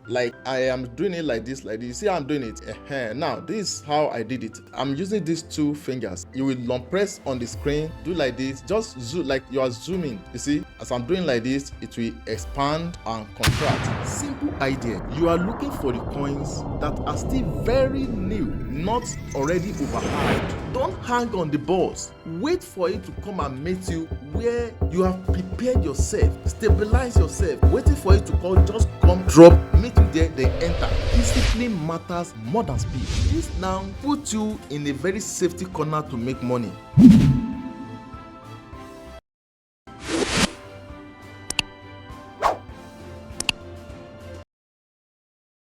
like I am doing it like this. See how I'm doing it. Now this is how I did it. I'm using these two fingers. You will long press on the screen, do like this, just zoom like you are zooming. You see, as I'm doing like this, it will expand and contract. Simple idea. You are looking for the coins that are still very new, not already overhyped. Don't hang on the balls. Wait for it to come and meet you where you have prepared yourself, stabilize yourself, waiting for it to call, just come, drop, meet you there, then enter. Discipline matters more than speed. This now puts you in a very safety corner to make money.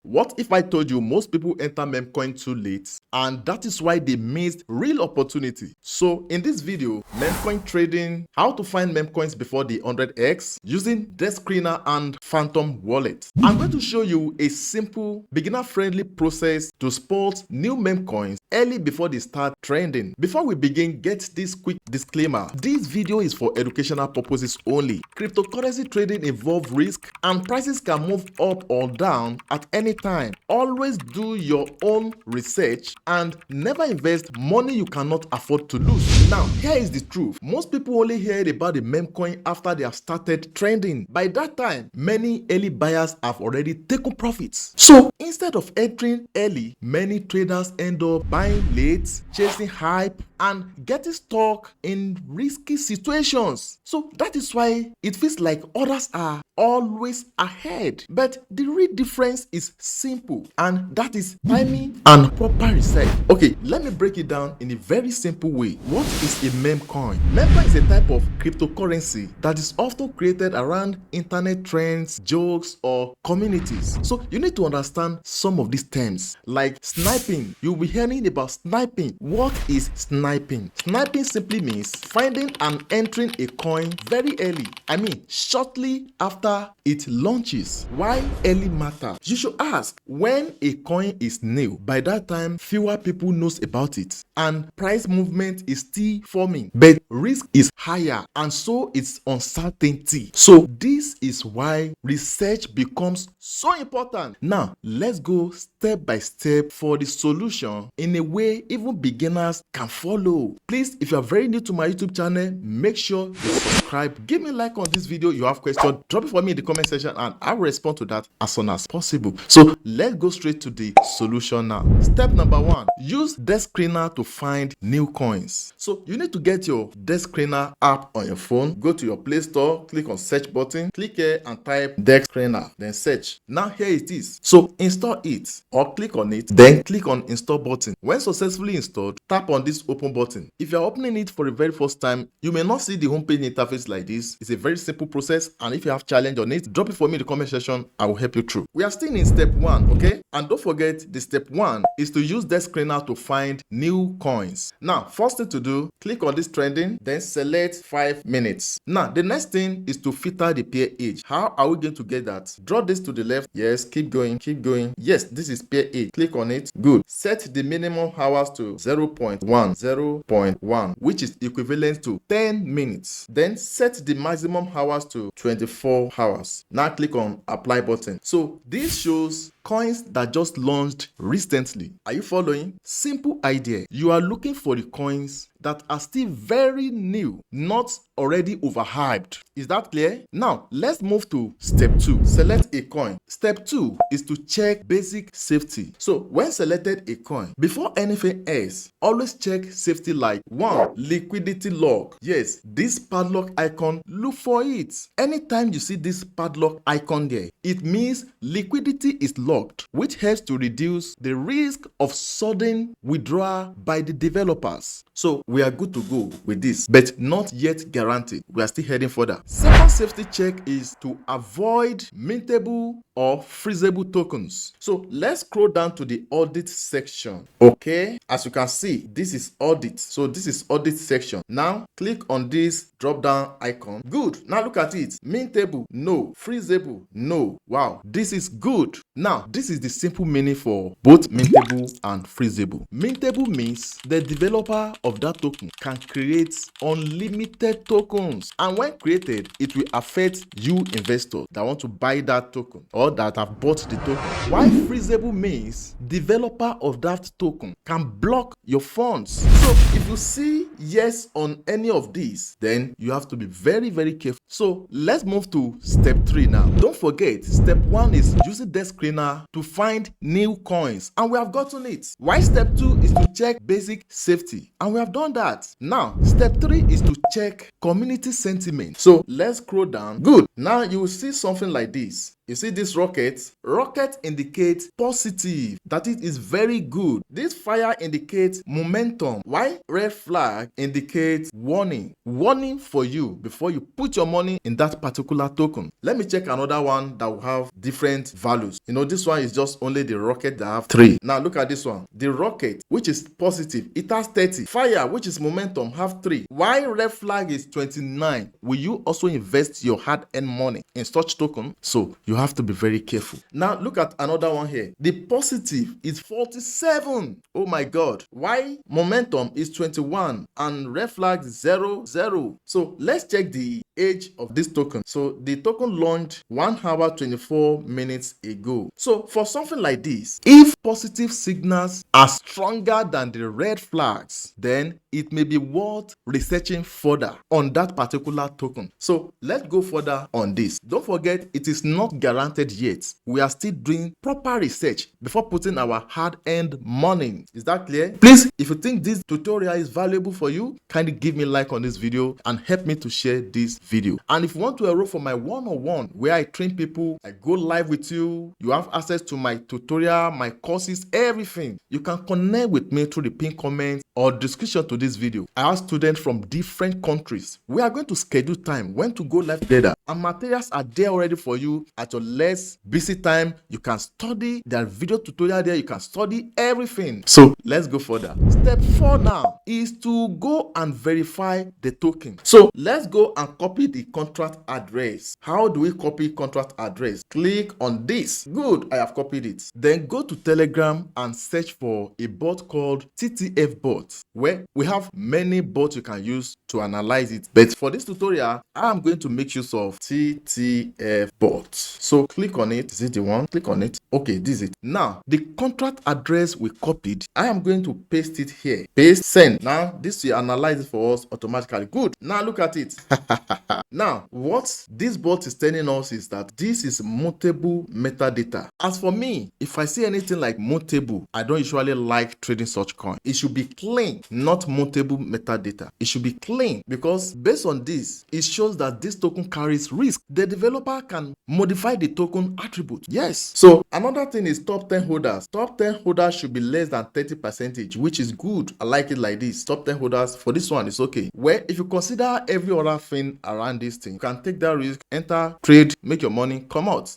What if I told you most people enter memecoin too late, and that is why they missed real opportunity? So in this video, memecoin trading, how to find memecoins before the 100x using DexScreener and Phantom Wallet. I'm going to show you a simple, beginner-friendly process to spot new memecoins early before they start trending. Before we begin, get this quick disclaimer. This video is for educational purposes only. Cryptocurrency trading involves risk and prices can move up or down at any time. Always do your own research and never invest money you cannot afford to lose. Now, here is the truth. Most people only hear about the memecoin after they have started trending. By that time, many early buyers have already taken profits. So, instead of entering early, many traders end up buying late, chasing hype, and getting stuck in risky situations. So that is why it feels like others are always ahead. But the real difference is simple, and that is timing and proper research. Okay, let me break it down in a very simple way. What is a memecoin? Memecoin is a type of cryptocurrency that is often created around internet trends, jokes, or communities. So you need to understand some of these terms, like sniping. You'll be hearing about sniping. What is sniping? Sniping simply means finding and entering a coin very early. I mean, shortly after it launches. Why early matter? You should ask, when a coin is new, by that time, fewer people knows about it, and price movement is still forming, but risk is higher, and so it's uncertainty. So this is why research becomes so important. Now, let's go step by step for the solution in a way even beginners can follow. Please, if you are very new to my YouTube channel, make sure you subscribe. Give me a like on this video. You have questions, drop it for me in the comment section and I'll respond to that as soon as possible. So let's go straight to the solution now. Step number 1, use DexScreener to find new coins. So you need to get your DexScreener app on your phone. Go to your Play Store, click on search button, click here and type DexScreener, then search. Now here it is. So install it or click on it, then click on install button. When successfully installed, tap on this open button. If you are opening it for the very first time, you may not see the homepage interface like this. It's a very simple process, and if you have challenge on it, drop it for me in the comment section. I will help you through. We are still in step 1, okay? And don't forget, the step 1 is to use DexScreener to find new coins. Now, first thing to do, click on this trending, then select 5 minutes. Now, the next thing is to filter the pair age. How are we going to get that? Draw this to the left. Yes, keep going, keep going. Yes, this is pair age. Click on it. Good. Set the minimum hours to 0.1, which is equivalent to 10 minutes. Then set the maximum hours to 24 hours. Now click on apply button. So this shows coins that just launched recently. Are you following? Simple idea. You are looking for the coins that are still very new, not already overhyped. Is that clear? Now, let's move to step 2. Select a coin. Step 2 is to check basic safety. So, when selected a coin, before anything else, always check safety like 1. Liquidity lock. Yes, this padlock icon, look for it. Anytime you see this padlock icon there, it means liquidity is locked, which helps to reduce the risk of sudden withdrawal by the developers. So we are good to go with this, but not yet guaranteed. We are still heading further. Second safety check is to avoid mintable or freezable tokens. So let's scroll down to the audit section. Okay, as you can see, this is audit. So this is audit section. Now click on this drop down icon. Good. Now look at it. Mintable, no. Freezable, no. Wow, this is good. Now, this is the simple meaning for both mintable and freezable. Mintable means the developer of that token can create unlimited tokens, and when created, it will affect you investors that want to buy that token or that have bought the token. While freezable means developer of that token can block your funds. So if you see yes on any of these, then you have to be very, very careful. So let's move to step 3 now. Don't forget, step 1 is using DexScreener to find new coins, and we have gotten it. While step 2 is to check basic safety, and we have done that. Now step 3 is to check community sentiment. So let's scroll down. Good. Now you will see something like this. You see this rocket? Rocket indicates positive, that it is very good. This fire indicates momentum, while red flag indicates warning. Warning for you before you put your money in that particular token. Let me check another one that will have different values. You know, this one is just only the rocket that have 3. Now look at this one. The rocket, which is positive, it has 30. Fire, which is momentum, have 3. While red flag is 29. Will you also invest your hard-earned money in such token? So you have to be very careful. Now look at another one here. The positive is 47. Oh my God. Why momentum is 21 and red flag 0, 0. So let's check the age of this token. So the token launched 1 hour 24 minutes ago. So for something like this, if positive signals are stronger than the red flags, then it may be worth researching further on that particular token. So let's go further on this. Don't forget, it is not guaranteed yet. We are still doing proper research before putting our hard-earned money. Is that clear? Please, if you think this tutorial is valuable for you, kindly give me a like on this video and help me to share this video. And if you want to enroll for my one-on-one where I train people, I go live with you, you have access to my tutorial, my courses, everything. You can connect with me through the pinned comment or description to this video. I have students from different countries. We are going to schedule time when to go live together, and materials are there already for you at your less busy time. You can study. There are video tutorial there. You can study everything. So let's go further. Step 4 now is to go and verify the token. So let's go and copy the contract address. How do we copy contract address? Click on this. Good, I have copied it. Then go to Telegram and search for a bot called TTF bot, where we have many bots you can use to analyze it. But for this tutorial, I am going to make use of TTF bot. So click on it. Is it the one? Click on it. Okay, this is it. Now, the contract address we copied, I am going to paste it here. Paste, send. Now, this will analyze it for us automatically. Good. Now, look at it. Now, what this bot is telling us is that this is mutable metadata. As for me, if I see anything like mutable, I don't usually like trading such coin. It should be clean, not mutable metadata. It should be clean because based on this, it shows that this token carries risk. The developer can modify the token attribute. Yes. So another thing is top 10 holders. Top 10 holders should be less than 30%, which is good. I like it like this. Top 10 holders for this one is okay. Where if you consider every other thing around this thing, you can take that risk, enter, trade, make your money, come out.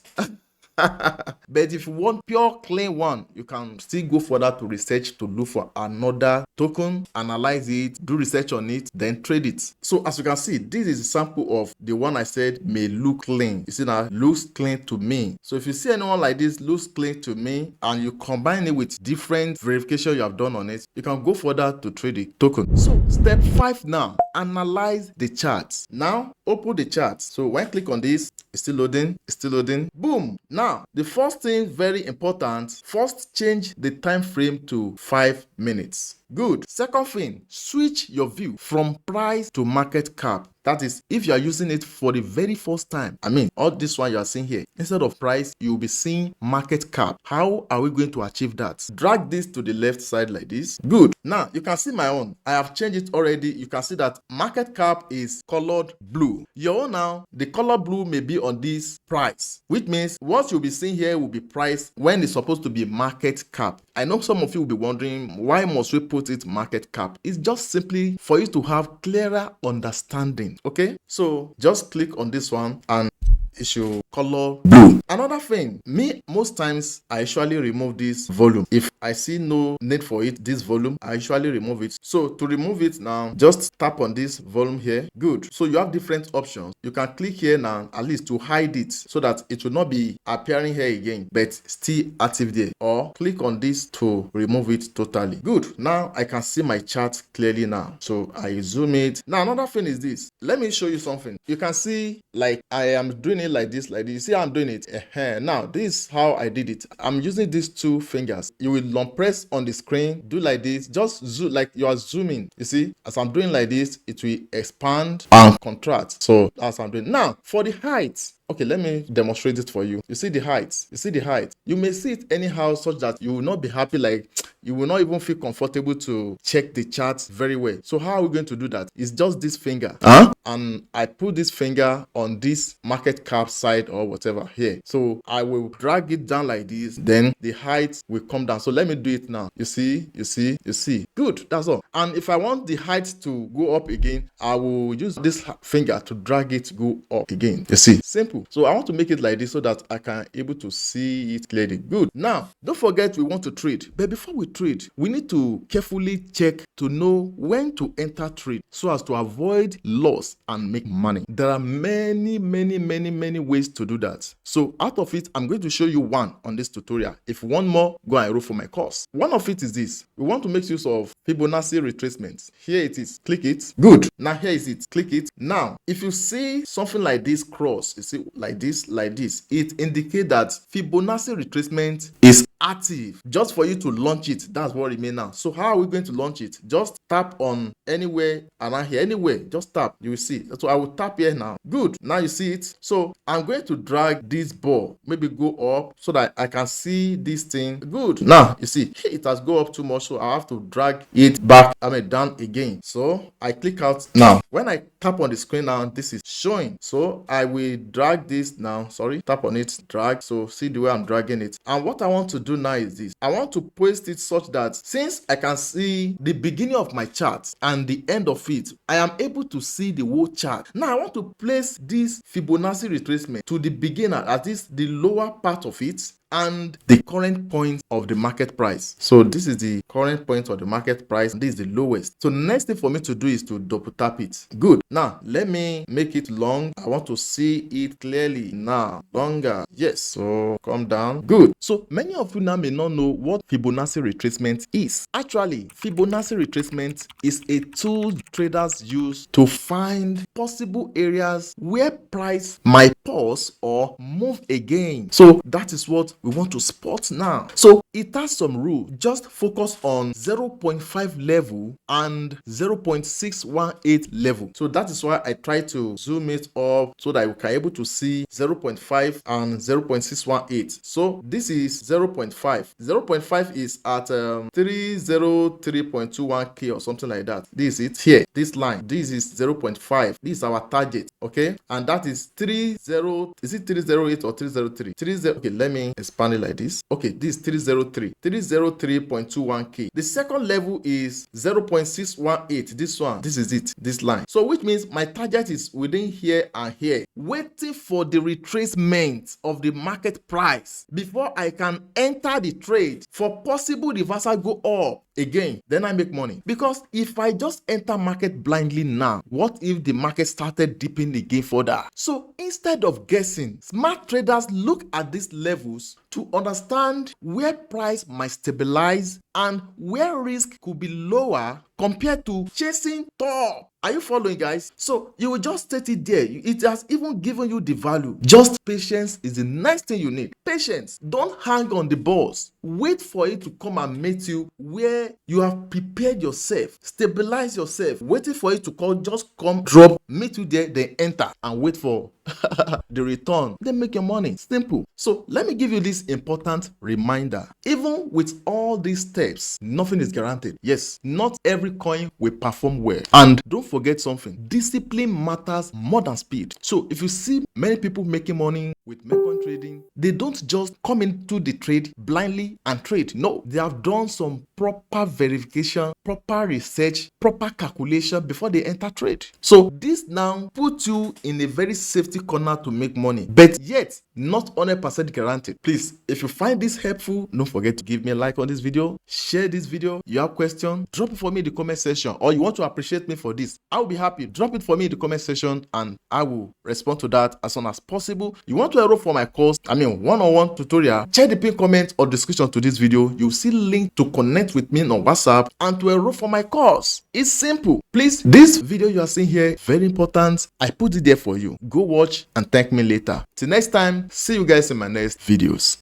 But if you want pure clean one, you can still go further to research to look for another token, analyze it, do research on it, then trade it. So as you can see, this is a sample of the one I said may look clean. You see now, looks clean to me. So if you see anyone like this looks clean to me and you combine it with different verification you have done on it, you can go further to trade the token. So step 5 now, analyze the charts. Now open the chart. So when I click on this, it's still loading, it's still loading. Boom. Now the first thing, very important, first change the time frame to 5 minutes. Good. Second thing, switch your view from price to market cap. That is, if you are using it for the very first time, I mean, all this one you are seeing here, instead of price, you will be seeing market cap. How are we going to achieve that? Drag this to the left side like this. Good. Now, you can see my own. I have changed it already. You can see that market cap is colored blue. Your own now, the color blue may be on this price, which means what you'll be seeing here will be price when it's supposed to be market cap. I know some of you will be wondering, why must we put it market cap? It's just simply for you to have clearer understanding. Okay, so just click on this one and it should color blue. Another thing, me most times I usually remove this volume. If I see no need for it, this volume, I usually remove it. So to remove it now, just tap on this volume here. Good. So you have different options. You can click here now, at least to hide it so that it will not be appearing here again, but still active there. Or click on this to remove it totally. Good. Now I can see my chart clearly now. So I zoom it. Now another thing is this. Let me show you something. You can see like I am doing it like this, like this. You see I'm doing it. Now this is how I did it. I'm using these two fingers. You will long press on the screen, do like this, just zoom like you are zooming. You see, as I'm doing like this, it will expand and contract. So as I'm doing now for the height. Okay, let me demonstrate it for you. You see the height. You see the height. You may see it anyhow such that you will not be happy, like you will not even feel comfortable to check the chart very well. So how are we going to do that? It's just this finger. And I put this finger on this market cap side or whatever here. So I will drag it down like this. Then the height will come down. So let me do it now. You see, you see, you see. Good, that's all. And if I want the height to go up again, I will use this finger to drag it to go up again. You see, simple. So I want to make it like this so that I can able to see it clearly. Good. Now, don't forget we want to trade. But before we trade, we need to carefully check to know when to enter trade so as to avoid loss and make money. There are many ways to do that. So out of it, I'm going to show you one on this tutorial. If you want more, go and enroll for my course. One of it is this. We want to make use of Fibonacci retracement. Here it is. Click it. Good. Now here is it. Click it. Now, if you see something like this cross, you see like this, it indicates that Fibonacci retracement is active. Just for you to launch it, that's what it means now. So how are we going to launch it? Just tap on anywhere around here, anywhere, just tap, you will see. So I will tap here now. Good. Now you see it. So I'm going to drag this ball, maybe go up so that I can see this thing. Good. Now you see it has go up too much, so I have to drag it back, down again. So I click out now. When I tap on the screen now, this is showing. So I will drag this now. Sorry, tap on it, drag. So see the way I'm dragging it. And what I want to do now is this. I want to paste it such that since I can see the beginning of my chart and the end of it, I am able to see the whole chart. Now I want to place this Fibonacci retracement to the beginner, at least the lower part of it, and the current point of the market price. So this is the current point of the market price, and this is the lowest. So the next thing for me to do is to double tap it. Good. Now let me make it long. I want to see it clearly now. Longer. Yes. So come down. Good. So many of you now may not know what Fibonacci retracement is. Actually, Fibonacci retracement is a tool traders use to find possible areas where price might pause or move again. So that is what we want to spot now. So it has some rule. Just focus on 0.5 level and 0.618 level. So that is why I try to zoom it up so that we can able to see 0.5 and 0.618. So this is 0.5. 0.5 is at 303.21k or something like that. This is it here. This line. This is 0.5. This is our target. Okay, and that is 30. Is it 308 or 303? 30. Okay, let me expand it like this. Okay, this is 303. 303.21k. The second level is 0.618. This one. This is it. This line. So which means my target is within here and here, waiting for the retracement of the market price before I can enter the trade for possible reversal go up again. Then I make money. Because if I just enter market blindly now, what if the market started dipping again further? So instead of guessing, smart traders look at these levels to understand where price might stabilize and where risk could be lower compared to chasing top. Are you following, guys? So you will just state it there. It has even given you the value. Just patience is the next thing you need. Patience. Don't hang on the balls. Wait for it to come and meet you where you have prepared yourself. Stabilize yourself. Waiting for it to come, just come, drop, meet you there, then enter and wait for the return. Then make your money. Simple. So let me give you this important reminder. Even with all these steps, nothing is guaranteed. Yes, not every coin will perform well. And don't forget something. Discipline matters more than speed. So if you see many people making money with memecoin trading, they don't just come into the trade blindly and trade. No, they have done some proper verification, proper research, proper calculation before they enter trade. So this now puts you in a very safety corner to make money, but yet not 100% guaranteed. Please, if you find this helpful, don't forget to give me a like on this video, share this video. You have questions, drop it for me in the comment section, or you want to appreciate me for this, I will be happy. Drop it for me in the comment section and I will respond to that as soon as possible. You want to enroll for my course, one-on-one tutorial, check the pinned comment or description to this video. You'll see link to connect with me on WhatsApp and to enroll for my course. It's simple. Please, this video you are seeing here, very important. I put it there for you. Go watch and thank me later. Till next time, see you guys in my next videos.